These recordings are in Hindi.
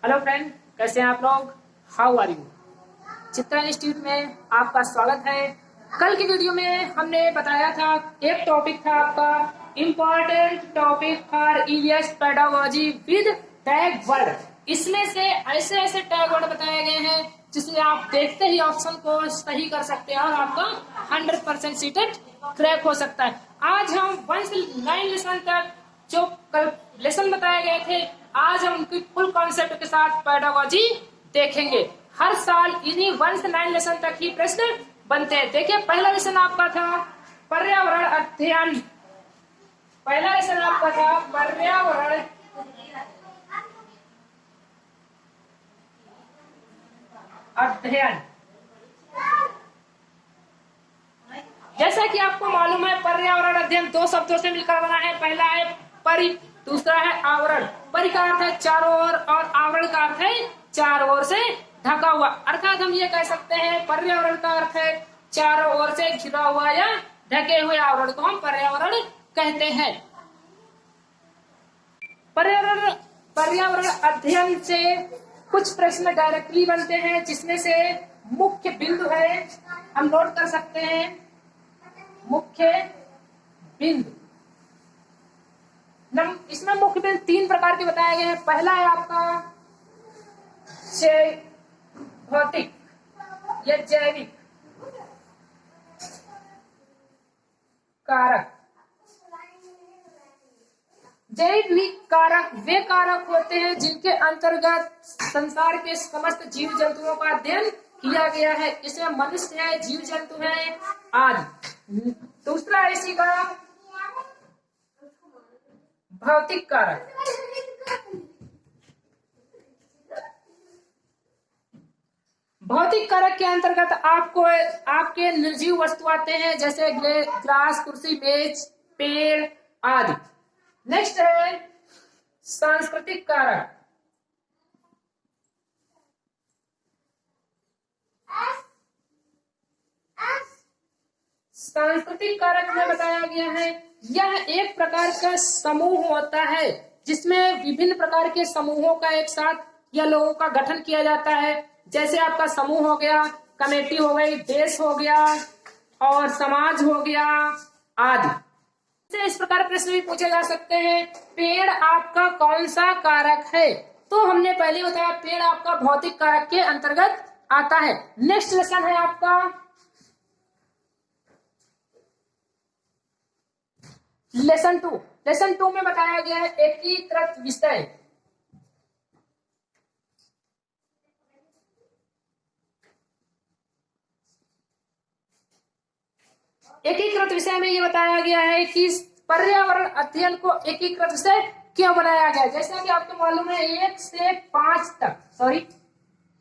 हेलो फ्रेंड, कैसे हैं आप लोग? How are you? Chitra institute में आपका स्वागत है। कल की वीडियो में हमने बताया था, एक टॉपिक था आपका important topic for EVS pedagogy with tag word. इसमें से ऐसे ऐसे टैग वर्ड बताए गए हैं जिससे आप देखते ही ऑप्शन को सही कर सकते हैं और आपका 100% सीटेड क्रैक हो सकता है। आज हम 1 से 9 लेसन तक जो कल लेसन बताए गए थे, आज हम उनकी फुल कॉन्सेप्ट के साथ पेडागोजी देखेंगे। हर साल इन्हीं 1 से 9 लेसन तक ही प्रश्न बनते हैं। देखिए, पहला लेसन आपका था पर्यावरण अध्ययन। पहला लेसन आपका था पर्यावरण अध्ययन। जैसा कि आपको मालूम है, पर्यावरण अध्ययन दो शब्दों से मिलकर बना है। पहला है परि, दूसरा है आवरण। परि का अर्थ है चारों ओर और आवरण का अर्थ है चारों ओर से ढका हुआ। अर्थात हम ये कह सकते हैं पर्यावरण का अर्थ है चारों ओर से घिरा हुआ या ढके हुए आवरण को हम पर्यावरण कहते हैं। पर्यावरण अध्ययन से कुछ प्रश्न डायरेक्टली बनते हैं, जिसमें से मुख्य बिंदु है, हम नोट कर सकते हैं। मुख्य बिंदु, इसमें मुख्य बिंदु 3 प्रकार के बताए गए हैं। पहला है आपका भौतिक या जैविक कारक। जैविक कारक वे कारक होते हैं जिनके अंतर्गत संसार के समस्त जीव जंतुओं का अध्ययन किया गया है। इसमें मनुष्य है, जीव जंतु है आदि। दूसरा इसी का भौतिक कारक। भौतिक कारक के अंतर्गत आपको आपके निर्जीव वस्तु आते हैं, जैसे ग्लास, कुर्सी, मेज, पेड़ आदि। नेक्स्ट है सांस्कृतिक कारक। सांस्कृतिक कारक में बताया गया है, यह एक प्रकार का समूह होता है जिसमें विभिन्न प्रकार के समूहों का एक साथ या लोगों का गठन किया जाता है। जैसे आपका समूह हो गया, कमेटी हो गई, देश हो गया और समाज हो गया आदि। इस प्रकार प्रश्न भी पूछे जा सकते हैं, पेड़ आपका कौन सा कारक है? तो हमने पहले बताया पेड़ आपका भौतिक कारक के अंतर्गत आता है। नेक्स्ट लेसन है आपका लेसन 2। लेसन 2 में बताया गया है एकीकृत विषय। एकीकृत विषय में ये बताया गया है कि पर्यावरण अध्ययन को एकीकृत विषय क्यों बनाया गया। जैसा कि आपको मालूम है 1 से 5 तक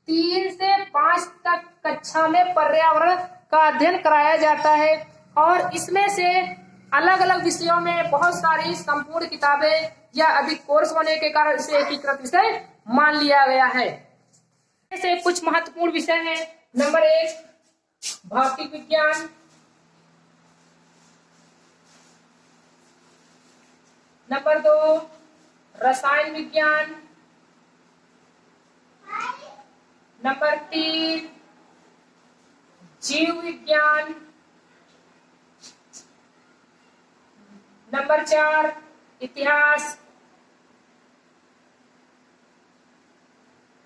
3 से 5 तक कक्षा में पर्यावरण का अध्ययन कराया जाता है और इसमें से अलग अलग विषयों में बहुत सारी संपूर्ण किताबें या अधिक कोर्स होने के कारण इसे एकीकृत विषय मान लिया गया है। ऐसे कुछ महत्वपूर्ण विषय हैं। नंबर 1 भौतिक विज्ञान, नंबर 2 रसायन विज्ञान, नंबर 3 जीव विज्ञान, नंबर 4 इतिहास,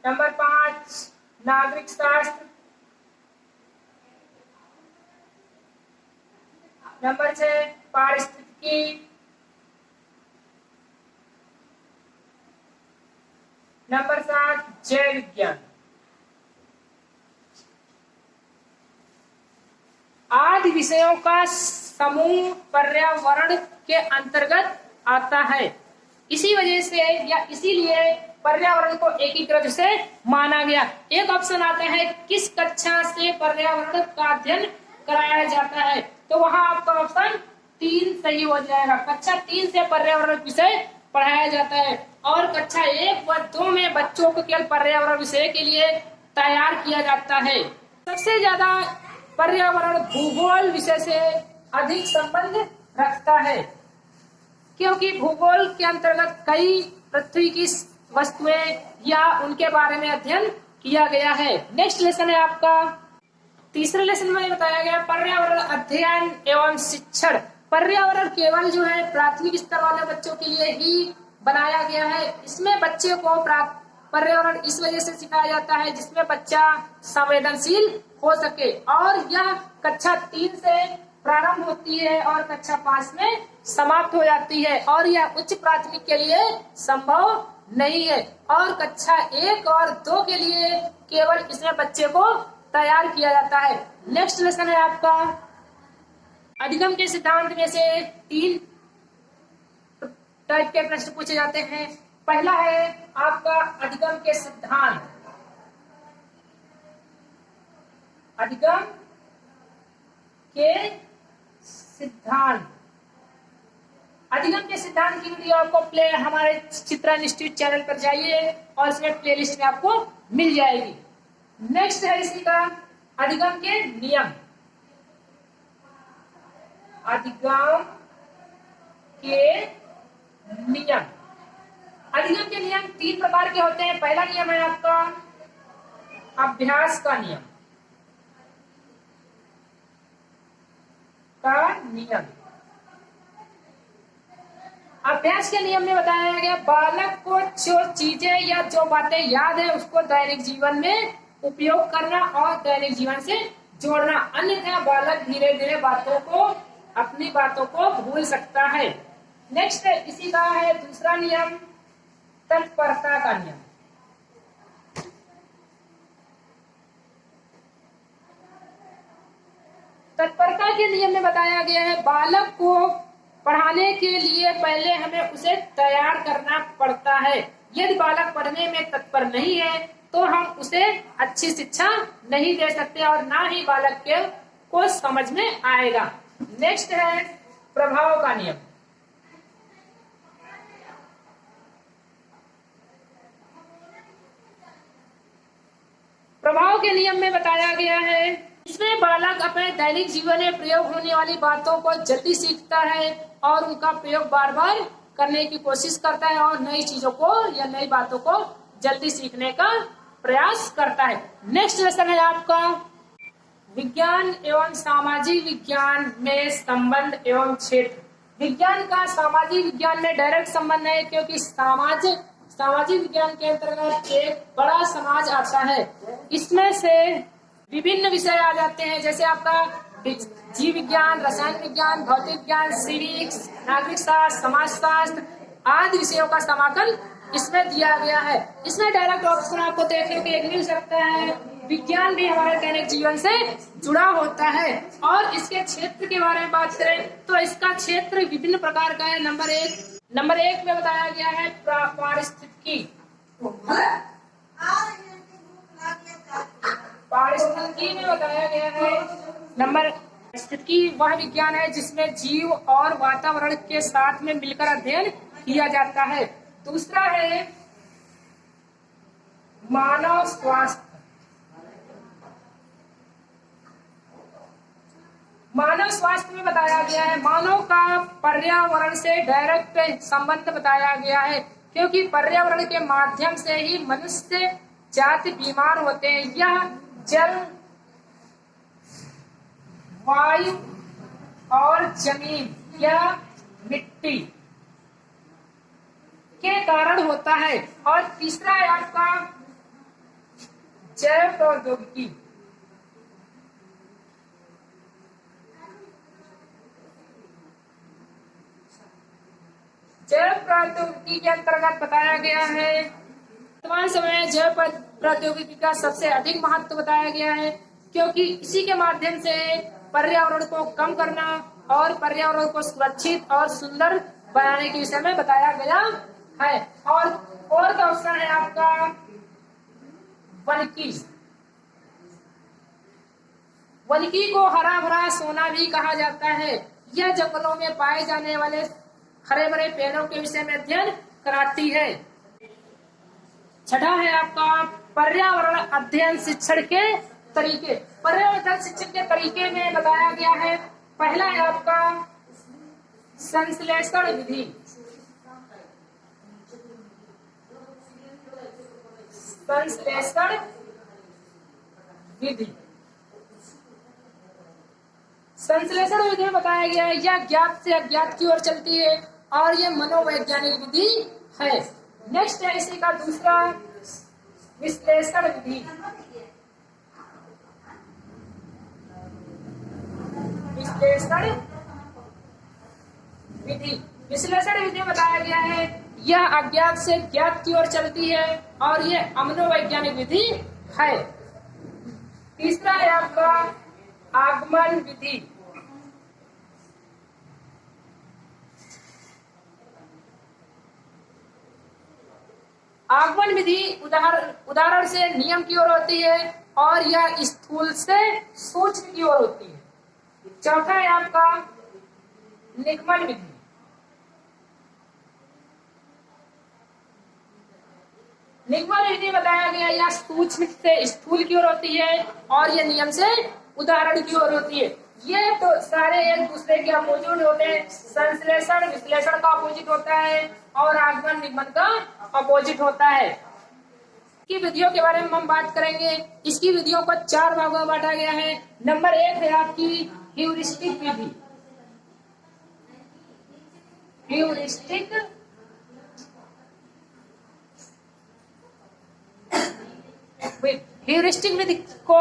नंबर 5 नागरिक शास्त्र, नंबर 6 पारिस्थितिकी, नंबर 7 जैव विज्ञान आदि विषयों का समूह पर्यावरण के अंतर्गत आता है। इसी वजह से या इसीलिए पर्यावरण को एकीकृत से माना गया। एक ऑप्शन आता है किस कक्षा से पर्यावरण का अध्ययन कराया जाता है, तो वहां आपका ऑप्शन 3 सही हो जाएगा। कक्षा 3 से पर्यावरण विषय पढ़ाया जाता है और कक्षा 1 व 2 में बच्चों को केवल पर्यावरण विषय के लिए तैयार किया जाता है। सबसे ज्यादा पर्यावरण भूगोल विषय से अधिक संबंध रखता है, क्योंकि भूगोल के अंतर्गत कई पृथ्वी की वस्तुएं या उनके बारे में अध्ययन किया गया है। नेक्स्ट लेसन है आपका तीसरे लेसन में बताया गया पर्यावरण अध्ययन एवं शिक्षण। पर्यावरण केवल जो है प्राथमिक स्तर वाले बच्चों के लिए ही बनाया गया है। इसमें बच्चे को पर्यावरण इस वजह से सिखाया जाता है जिसमें बच्चा संवेदनशील हो सके, और यह कक्षा 3 से प्रारंभ होती है और कक्षा 5 में समाप्त हो जाती है, और यह उच्च प्राथमिक के लिए संभव नहीं है, और कक्षा 1 और 2 के लिए केवल इसमें बच्चे को तैयार किया जाता है। नेक्स्ट लेसन है आपका अधिगम के सिद्धांत में से 3 टाइप के प्रश्न पूछे जाते हैं। पहला है आपका अधिगम के सिद्धांत। अधिगम के सिद्धांत, अधिगम के सिद्धांत की वीडियो आपको हमारे चित्रा इंस्टीट्यूट चैनल पर जाइए और इसमें प्लेलिस्ट में आपको मिल जाएगी। नेक्स्ट है इसी का अधिगम के नियम। अधिगम के नियम, अधिगम के नियम 3 प्रकार के होते हैं। पहला नियम है आपका अभ्यास का नियम। अभ्यास के नियम में बताया गया बालक को जो चीजें या जो बातें याद है उसको दैनिक जीवन में उपयोग करना और दैनिक जीवन से जोड़ना, अन्यथा बालक धीरे धीरे अपनी बातों को भूल सकता है। नेक्स्ट इसी का है दूसरा नियम तत्परता का नियम। तत्परता के नियम में बताया गया है बालक को पढ़ाने के लिए पहले हमें उसे तैयार करना पड़ता है। यदि बालक पढ़ने में तत्पर नहीं है तो हम उसे अच्छी शिक्षा नहीं दे सकते और ना ही बालक को समझ में आएगा। नेक्स्ट है प्रभाव का नियम। प्रभाव के नियम में बताया गया है इसमें बालक अपने दैनिक जीवन में प्रयोग होने वाली बातों को जल्दी सीखता है और उनका प्रयोग बार बार करने की कोशिश करता है और नई चीजों को या नई बातों को जल्दी सीखने का प्रयास करता है। नेक्स्ट लेसन है आपका विज्ञान एवं सामाजिक विज्ञान में संबंध एवं क्षेत्र। विज्ञान का सामाजिक विज्ञान में डायरेक्ट संबंध है क्योंकि सामाजिक विज्ञान के अंतर्गत एक बड़ा समाज आता है। इसमें से विभिन्न विषय आ जाते हैं जैसे आपका जीव विज्ञान, रसायन विज्ञान, भौतिक विज्ञान, सिविक्स, नागरिक शास्त्र, समाज शास्त्र आदि विषयों का समाकल इसमें दिया गया है। इसमें डायरेक्ट ऑप्शन आपको देखने को एक मिल सकता है। विज्ञान भी हमारे दैनिक जीवन से जुड़ा होता है। और इसके क्षेत्र के बारे में बात करें तो इसका क्षेत्र विभिन्न प्रकार का है। नंबर एक में बताया गया है पारिस्थितिकी। पारिस्थितिकी में बताया गया है पारिस्थितिकी वह विज्ञान है जिसमें जीव और वातावरण के साथ में मिलकर अध्ययन किया जाता है। दूसरा है मानव स्वास्थ्य। मानव स्वास्थ्य में बताया गया है मानव का पर्यावरण से डायरेक्ट संबंध बताया गया है क्योंकि पर्यावरण के माध्यम से ही मनुष्य जाति बीमार होते हैं। यह जल, वायु और जमीन या मिट्टी के कारण होता है। और तीसरा है आपका जैव प्रौद्योगिकी। जैव प्रौद्योगिकी के अंतर्गत बताया गया है वर्तमान समय में जैव प्रौद्योगिकी का सबसे अधिक महत्व बताया गया है क्योंकि इसी के माध्यम से पर्यावरण को कम करना और पर्यावरण को सुरक्षित और सुंदर बनाने के विषय में बताया गया है। और फोर्थ ऑप्शन है आपका वनिकी। वनिकी को हरा भरा सोना भी कहा जाता है। यह जंगलों में पाए जाने वाले हरे भरे पेड़ों के विषय में अध्ययन कराती है। छठा है आपका पर्यावरण अध्ययन शिक्षण के तरीके। पर्यावरण अध्ययन शिक्षण के तरीके में बताया गया है पहला है आपका संश्लेषण विधि। संश्लेषण विधि। संश्लेषण विधि में बताया गया है यह ज्ञात से अज्ञात की ओर चलती है और यह मनोवैज्ञानिक विधि है। नेक्स्ट है इसी का दूसरा विश्लेषण विधि। विश्लेषण विधि, विश्लेषण विधि में बताया गया है यह अज्ञात से ज्ञात की ओर चलती है और यह मनोवैज्ञानिक विधि है। तीसरा है आपका आगमन विधि। आगमन विधि उदाहरण से नियम की ओर होती है और यह स्थूल से सूक्ष्म की ओर होती है। चौथा है आपका निगमन विधि। निगमन विधि बताया गया यह सूक्ष्म से स्थूल की ओर होती है और यह नियम से उदाहरण की ओर होती है। ये तो सारे एक दूसरे के अपोजिट होते हैं। संश्लेषण विश्लेषण का अपोजिट होता है और आगमन निगमन का अपोजिट होता है। इसकी विधियों के बारे में हम बात करेंगे। इसकी विधियों को 4 भागों में बांटा गया है। नंबर 1 है आपकी ह्यूरिस्टिक विधि। ह्यूरिस्टिक ह्यूरिस्टिक विधि को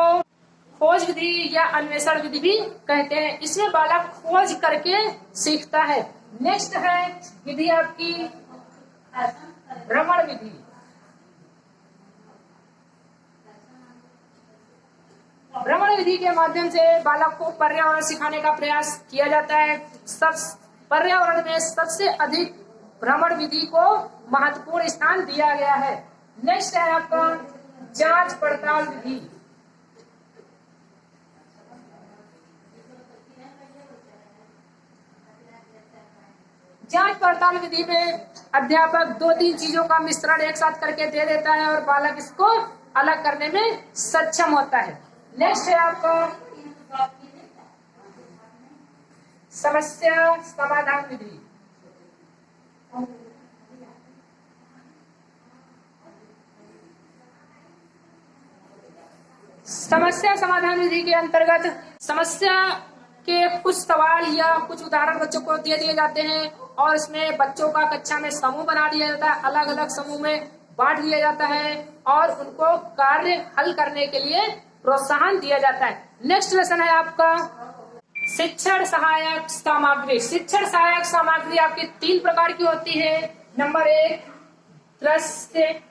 खोज विधि या अन्वेषण विधि भी कहते हैं। इसमें बालक खोज करके सीखता है। नेक्स्ट है विधि आपकी भ्रमण विधि। भ्रमण विधि के माध्यम से बालक को पर्यावरण सिखाने का प्रयास किया जाता है। पर्यावरण में सबसे अधिक भ्रमण विधि को महत्वपूर्ण स्थान दिया गया है। नेक्स्ट है आपका जांच पड़ताल विधि। जांच पड़ताल विधि में अध्यापक 2-3 चीजों का मिश्रण एक साथ करके दे देता है और बालक इसको अलग करने में सक्षम होता है। नेक्स्ट है आपका समस्या समाधान विधि। समस्या समाधान विधि के अंतर्गत समस्या के कुछ सवाल या कुछ उदाहरण बच्चों को दे दिए जाते हैं और इसमें बच्चों का कक्षा में समूह बना दिया जाता है। अलग अलग समूह में बांट दिया जाता है और उनको कार्य हल करने के लिए प्रोत्साहन दिया जाता है। नेक्स्ट लेसन है आपका शिक्षण सहायक सामग्री। शिक्षण सहायक सामग्री आपकी 3 प्रकार की होती है। नंबर 1 दृश्य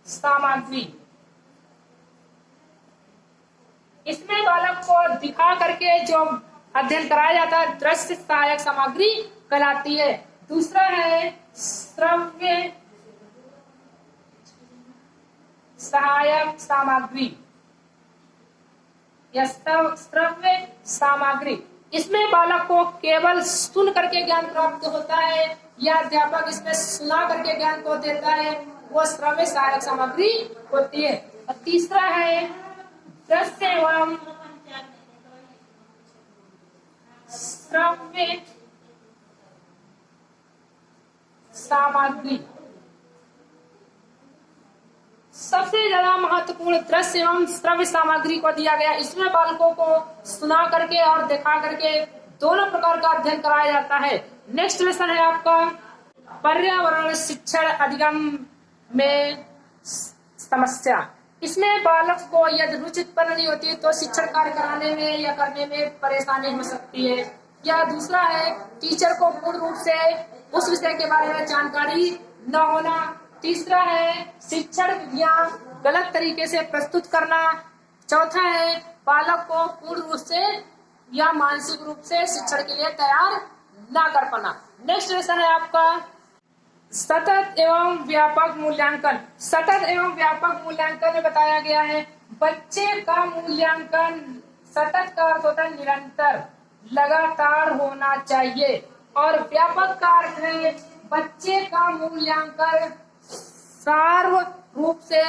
सामग्री। इसमें बालक को दिखा करके जो अध्ययन कराया जाता है दृश्य सहायक सामग्री कहलाती है। दूसरा है श्रव्य सहायक सामग्री या श्रव्य सामग्री। इसमें बालक को केवल सुन करके ज्ञान प्राप्त होता है या अध्यापक इसमें सुना करके ज्ञान को देता है, वो श्रव्य सहायक सामग्री होती है। और तीसरा है दृश्य एवं श्रव्य सामग्री। सबसे ज्यादा महत्वपूर्ण दृश्य एवं श्रव्य सामग्री को दिया गया। इसमें बालकों को सुना करके और दिखा करके दोनों प्रकार का अध्ययन कराया जाता है। नेक्स्ट लेसन है आपका पर्यावरण शिक्षण अधिगम में समस्या। इसमें बालक को यदि रुचि उत्पन्न नहीं होती तो शिक्षण कार्य कराने में या करने में परेशानी हो सकती है। या दूसरा है टीचर को पूर्ण रूप से उस विषय के बारे में जानकारी न होना। तीसरा है शिक्षण विधियां गलत तरीके से प्रस्तुत करना। चौथा है बालक को पूर्ण रूप से या मानसिक रूप से शिक्षण के लिए तैयार ना कर पाना। नेक्स्ट लेसन है आपका सतत एवं व्यापक मूल्यांकन। सतत एवं व्यापक मूल्यांकन में बताया गया है बच्चे का मूल्यांकन सतत का अर्थ होता है निरंतर, लगातार होना चाहिए और व्यापक का अर्थ है बच्चे का मूल्यांकन सार्व रूप से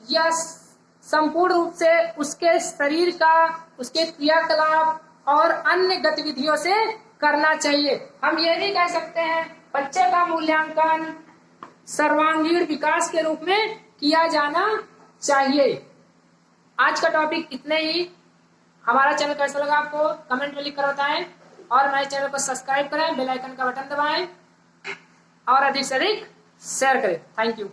या संपूर्ण रूप से उसके शरीर का, उसके क्रियाकलाप और अन्य गतिविधियों से करना चाहिए। हम ये भी कह सकते हैं बच्चे का मूल्यांकन सर्वांगीण विकास के रूप में किया जाना चाहिए। आज का टॉपिक इतने ही। हमारा चैनल कैसा लगा आपको कमेंट में लिख कर बताएं और हमारे चैनल को सब्सक्राइब करें, बेल आइकन का बटन दबाएं और अधिक से अधिक शेयर करें। Thank you.